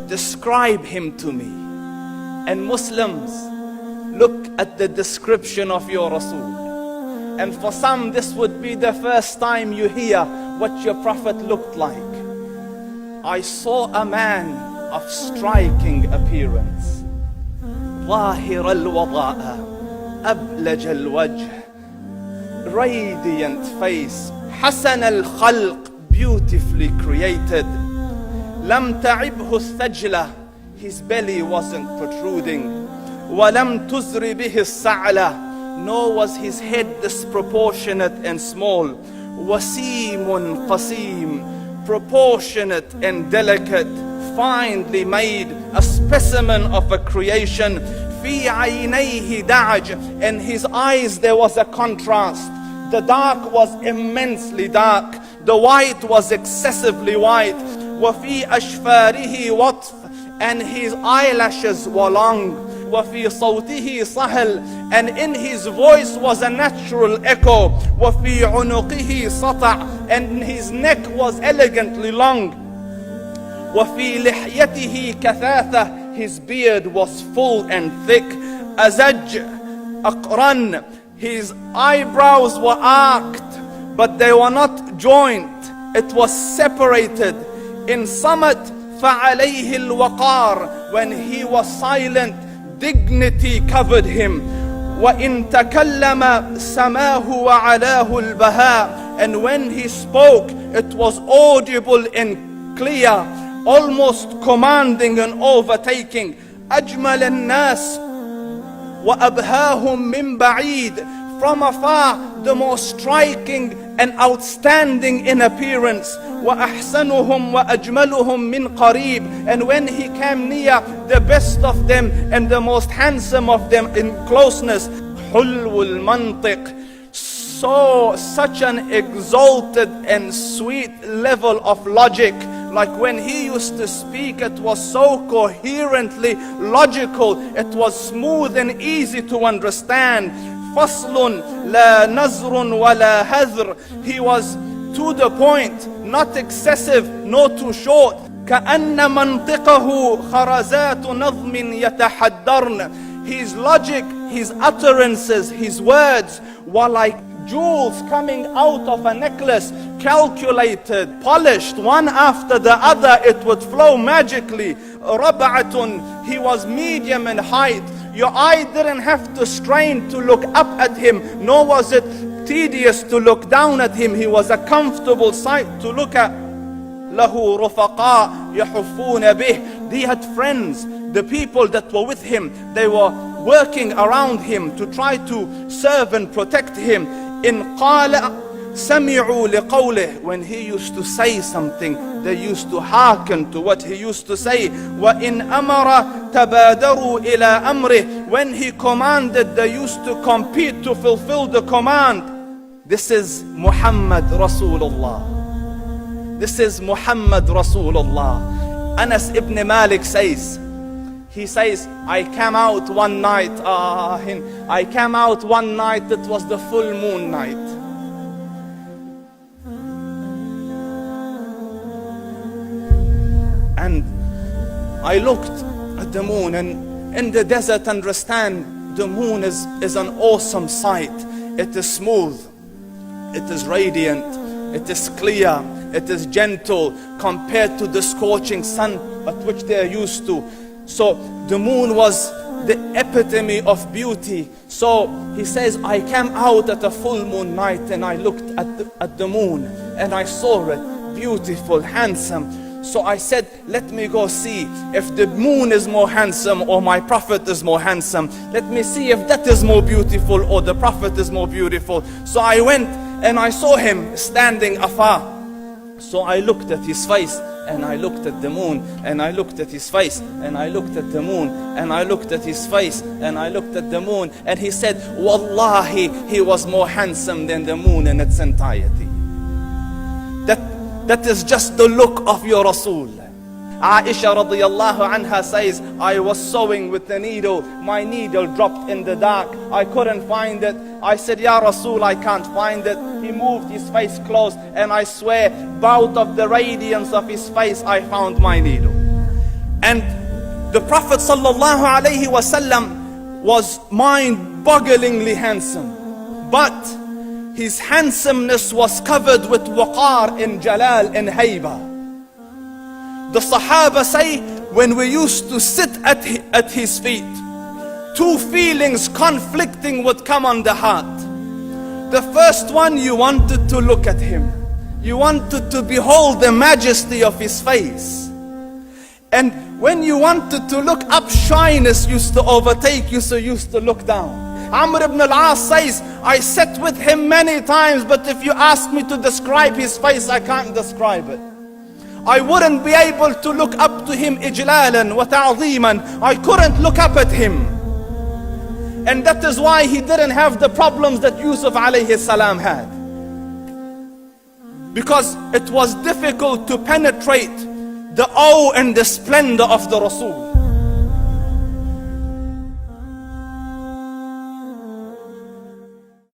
describe him to me. And Muslims, look at the description of your Rasul. And for some, this would be the first time you hear what your Prophet looked like. I saw a man of striking appearance. ظاهر الوضاء أبلج الوجه, radiant face, حسن الخلق, beautifully created. لم تعبه الثجلة, his belly wasn't protruding. ولم تزر به السعلة, nor was his head disproportionate and small. وسيم قسيم, proportionate and delicate, finely made, a specimen of a creation. في عينيه دعج, in his eyes there was a contrast. The dark was immensely dark, the white was excessively white. وفي أشفاره وطف, and his eyelashes were long. وفي صوته صهل, and in his voice was a natural echo. وفي عنقه سطع, and his neck was elegantly long. وفي لحيته كثاثة, his beard was full and thick. أزج أقرن, his eyebrows were arched, but they were not joined. It was separated. In summit فعليه الوقار, when he was silent, dignity covered him. وإن تكلم سماه وعلاه البهاء, and when he spoke it was audible and clear, almost commanding and overtaking. أجمل الناس وأبهاهم من بعيد, from afar the most striking and outstanding in appearance. وأحسنهم وأجملهم من قريب, and when he came near, the best of them and the most handsome of them in closeness. حلو المنطق, such an exalted and sweet level of logic. Like when he used to speak, it was so coherently logical, it was smooth and easy to understand. فصل لا نزر ولا هذر, he was to the point, not excessive, nor too short. كأن منطقه خرزات نظم يتحدرن, his logic, his utterances, his words were like jewels coming out of a necklace, calculated, polished, one after the other, it would flow magically. ربعة, he was medium in height. Your eye didn't have to strain to look up at him, nor was it tedious to look down at him. He was a comfortable sight to look at. له رفقاء يحفون به, he had friends, the people that were with him, they were working around him to try to serve and protect him. إن قال سمعوا لقوله, when he used to say something, they used to hearken to what he used to say. وإن أمر تبادروا إلى أمره, when he commanded, they used to compete to fulfill the command. This is Muhammad Rasulullah. This is Muhammad Rasulullah. Anas ibn Malik says, he says, I came out one night, it was the full moon night. And I looked at the moon, and in the desert, understand, the moon is an awesome sight. It is smooth, it is radiant, it is clear, it is gentle compared to the scorching sun at which they are used to. So the moon was the epitome of beauty. So he says, I came out at a full moon night and I looked at the moon and I saw it, beautiful, handsome. So I said, let me go see if the moon is more handsome or my Prophet is more handsome. Let me see if that is more beautiful or the Prophet is more beautiful. So I went and I saw him standing afar. So I looked at his face and I looked at the moon, and I looked at his face, and I looked at the moon, and I looked at his face, and I looked at the moon, and he said, Wallahi, he was more handsome than the moon in its entirety. That is just the look of your Rasul. Aisha radiyallahu anha says, I was sewing with the needle, my needle dropped in the dark, I couldn't find it. I said, Ya Rasul, I can't find it. He moved his face close, and I swear, out of the radiance of his face, I found my needle. And the Prophet sallallahu alaihi wasallam was mind-bogglingly handsome, but his handsomeness was covered with waqar and jalal and hayba. The Sahaba say, when we used to sit at his feet, two feelings conflicting would come on the heart. The first one, you wanted to look at him. You wanted to behold the majesty of his face. And when you wanted to look up, shyness used to overtake you, so you used to look down. Amr ibn al-As says, I sat with him many times, but if you ask me to describe his face, I can't describe it. I wouldn't be able to look up to him ijlalan wa ta'zeeman. I couldn't look up at him. And that is why he didn't have the problems that Yusuf alayhi salam had. Because it was difficult to penetrate the awe and the splendor of the Rasul.